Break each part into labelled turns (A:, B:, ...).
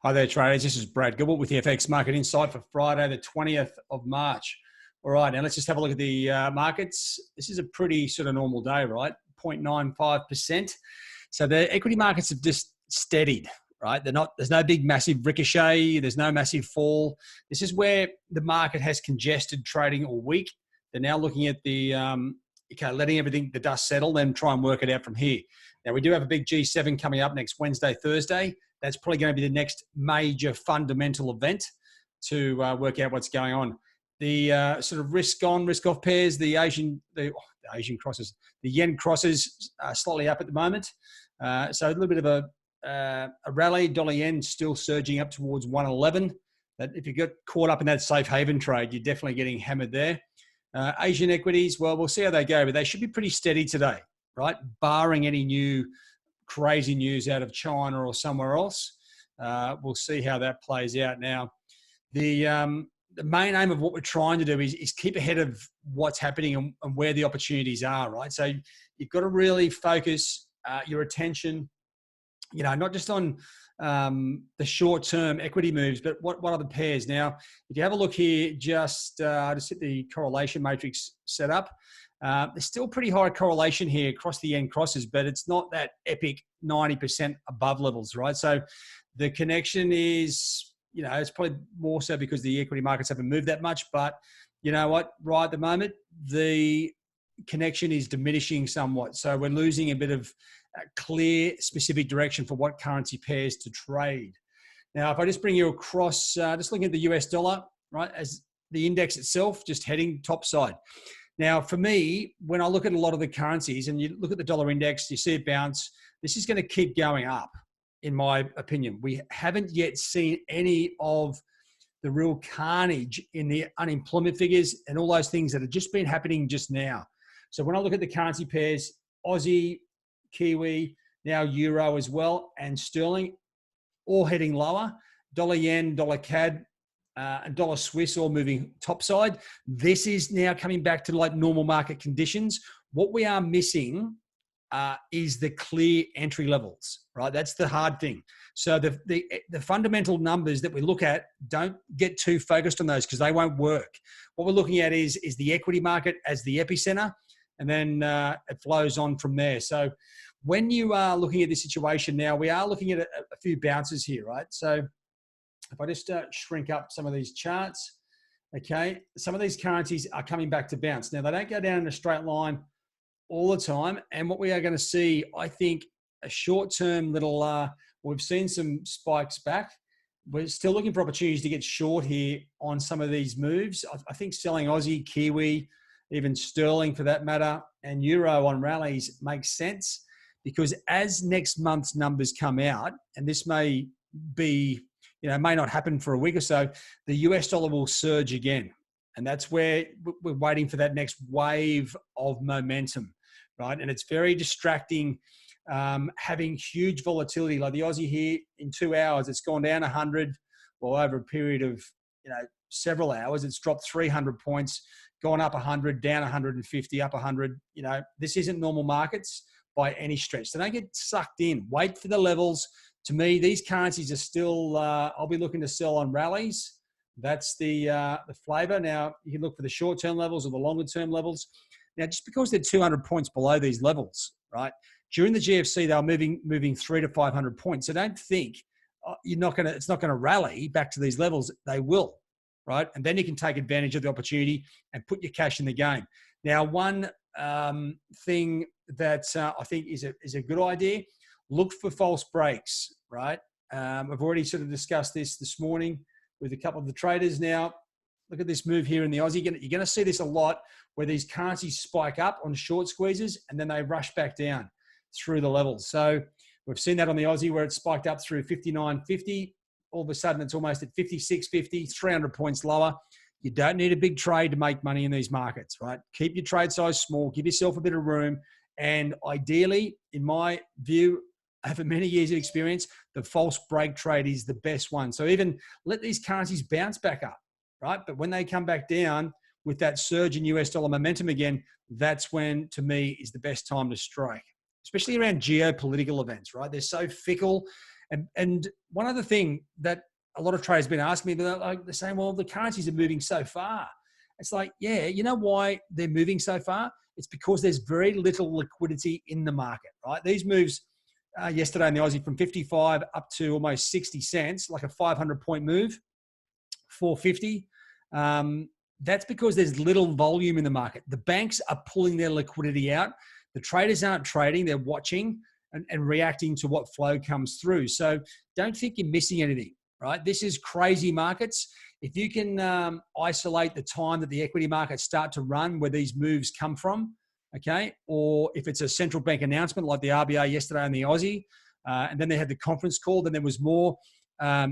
A: Hi there, traders. This is Brad Gilbert with the FX Market Insight for Friday, the 20th of March. All right, now let's just have a look at the markets. This is a pretty sort of normal day, right? 0.95%. So the equity markets have just steadied, right? There's no big massive ricochet. There's no massive fall. This is where the market has congested trading all week. They're now looking at the, letting everything, the dust settle, then try and work it out from here. Now, we do have a big G7 coming up next Wednesday, Thursday. That's probably going to be the next major fundamental event to work out what's going on. The sort of risk on, risk off pairs, the Asian crosses, the yen crosses are slightly up at the moment. So a little bit of a rally. Dollar yen still surging up towards 111. That if you get caught up in that safe haven trade, you're definitely getting hammered there. Asian equities, well, we'll see how they go, but they should be pretty steady today, right? Barring any new crazy news out of China or somewhere else. We'll see how that plays out. Now, the main aim of what we're trying to do is keep ahead of what's happening and where the opportunities are, right? So you've got to really focus your attention, not just on the short-term equity moves, but what are the pairs? Now, if you have a look here, just hit the correlation matrix set up. There's still pretty high correlation here across the yen crosses, but it's not that epic 90% above levels, right? So the connection is, it's probably more so because the equity markets haven't moved that much, but you know what? Right at the moment, the connection is diminishing somewhat. So we're losing a bit of clear, specific direction for what currency pairs to trade. Now, if I just bring you across, just looking at the US dollar, right, as the index itself, just heading topside. Now, for me, when I look at a lot of the currencies and you look at the dollar index, you see it bounce, this is going to keep going up, in my opinion. We haven't yet seen any of the real carnage in the unemployment figures and all those things that have just been happening just now. So when I look at the currency pairs, Aussie, Kiwi, now Euro as well, and Sterling, all heading lower. Dollar yen, dollar CAD, and dollar Swiss all moving topside. This is now coming back to like normal market conditions. What we are missing is the clear entry levels, right? That's the hard thing. So the fundamental numbers that we look at, don't get too focused on those because they won't work. What we're looking at is the equity market as the epicenter, and then it flows on from there. So when you are looking at this situation now, we are looking at a few bounces here, right? So if I just shrink up some of these charts, okay, some of these currencies are coming back to bounce. Now, they don't go down in a straight line all the time. And what we are going to see, I think, a short-term little, we've seen some spikes back. We're still looking for opportunities to get short here on some of these moves. I think selling Aussie, Kiwi, even Sterling for that matter, and Euro on rallies makes sense because as next month's numbers come out, and this may be, may not happen for a week or so, the US dollar will surge again. And that's where we're waiting for that next wave of momentum, right? And it's very distracting having huge volatility. Like the Aussie here in 2 hours, it's gone down 100, well, over a period of, several hours, it's dropped 300 points, gone up 100, down 150, up 100. This isn't normal markets by any stretch. So don't get sucked in. Wait for the levels. To me, these currencies are still, I'll be looking to sell on rallies. That's the flavor. Now, you can look for the short-term levels or the longer-term levels. Now, just because they're 200 points below these levels, right? During the GFC, they were moving 300 to 500 points. So don't think it's not going to rally back to these levels. They will, right? And then you can take advantage of the opportunity and put your cash in the game. Now, one thing that I think is a good idea, look for false breaks, right? I've already sort of discussed this morning with a couple of the traders. Now, look at this move here in the Aussie. You're going to see this a lot where these currencies spike up on short squeezes and then they rush back down through the levels. So we've seen that on the Aussie where it spiked up through 59.50. All of a sudden, it's almost at 56.50, 300 points lower. You don't need a big trade to make money in these markets, right? Keep your trade size small. Give yourself a bit of room. And ideally, in my view, over many years of experience, the false break trade is the best one. So even let these currencies bounce back up, right? But when they come back down with that surge in US dollar momentum again, that's when, to me, is the best time to strike, especially around geopolitical events, right? They're so fickle And one other thing that a lot of traders have been asking me, like they're saying, well, the currencies are moving so far. It's like, yeah, you know why they're moving so far? It's because there's very little liquidity in the market, right? These moves yesterday in the Aussie from 55 up to almost 60 cents, like a 500-point move, 450. That's because there's little volume in the market. The banks are pulling their liquidity out. The traders aren't trading, they're watching and reacting to what flow comes through. So don't think you're missing anything, right? This is crazy markets. If you can isolate the time that the equity markets start to run where these moves come from, okay, or if it's a central bank announcement like the RBA yesterday on the Aussie, and then they had the conference call, then there was more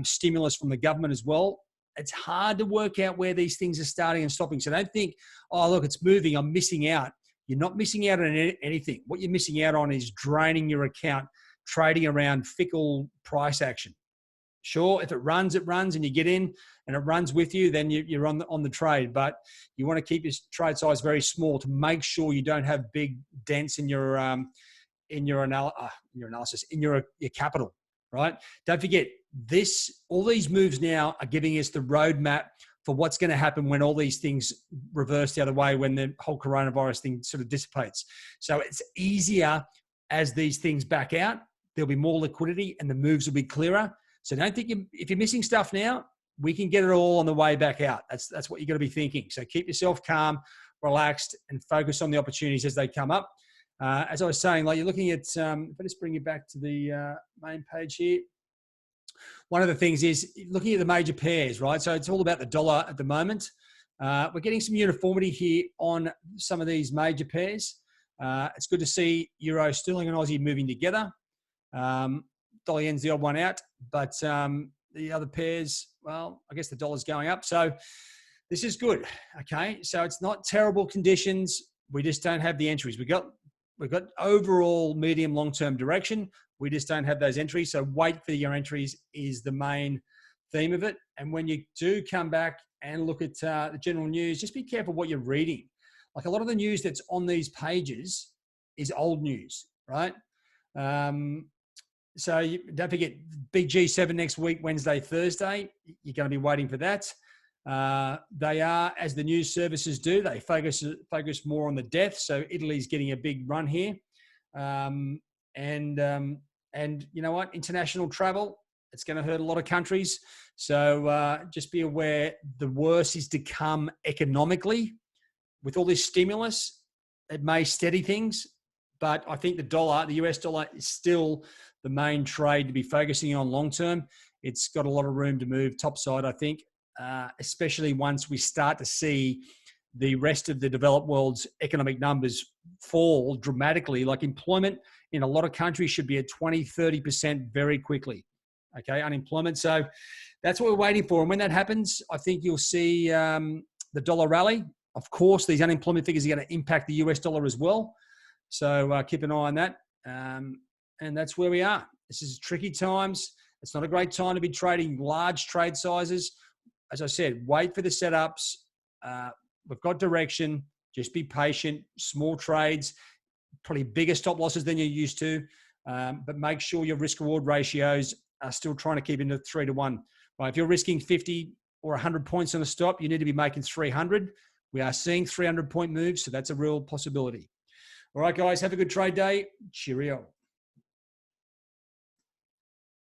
A: stimulus from the government as well. It's hard to work out where these things are starting and stopping. So don't think, oh, look, it's moving, I'm missing out. You're not missing out on anything. What you're missing out on is draining your account, trading around fickle price action. Sure, if it runs and you get in and it runs with you, then you're on the trade. But you want to keep your trade size very small to make sure you don't have big dents in your analysis, in your capital, right? Don't forget this. All these moves now are giving us the roadmap for what's going to happen when all these things reverse the other way, when the whole coronavirus thing sort of dissipates. So it's easier as these things back out. There'll be more liquidity and the moves will be clearer. So don't think if you're missing stuff now, we can get it all on the way back out. That's what you got to be thinking. So keep yourself calm, relaxed, and focus on the opportunities as they come up. As I was saying, like you're looking at, if I just bring you back to the main page here. One of the things is looking at the major pairs, right? So it's all about the dollar at the moment. We're getting some uniformity here on some of these major pairs. It's good to see Euro, Sterling, and Aussie moving together. Dollar yen's the odd one out, but the other pairs, well, I guess the dollar's going up. So this is good, okay? So it's not terrible conditions. We just don't have the entries. We've got overall medium long-term direction. We just don't have those entries. So wait for your entries is the main theme of it. And when you do come back and look at the general news, just be careful what you're reading. Like a lot of the news that's on these pages is old news, right? So don't forget, big G7 next week, Wednesday, Thursday. You're going to be waiting for that. They are, as the news services do, they focus more on the death. So Italy's getting a big run here. And you know what? International travel, it's going to hurt a lot of countries. So just be aware the worst is to come economically. With all this stimulus, it may steady things. But I think the US dollar is still the main trade to be focusing on long term. It's got a lot of room to move topside, I think, especially once we start to see the rest of the developed world's economic numbers fall dramatically. Like employment in a lot of countries should be at 20, 30% very quickly. Okay, unemployment. So that's what we're waiting for. And when that happens, I think you'll see the dollar rally. Of course, these unemployment figures are going to impact the US dollar as well. So keep an eye on that. And that's where we are. This is tricky times. It's not a great time to be trading large trade sizes. As I said, wait for the setups. We've got direction. Just be patient. Small trades, probably bigger stop losses than you're used to. But make sure your risk-reward ratios are still trying to keep into 3 to 1. Right? If you're risking 50 or 100 points on a stop, you need to be making 300. We are seeing 300-point moves, so that's a real possibility. All right, guys, have a good trade day. Cheerio.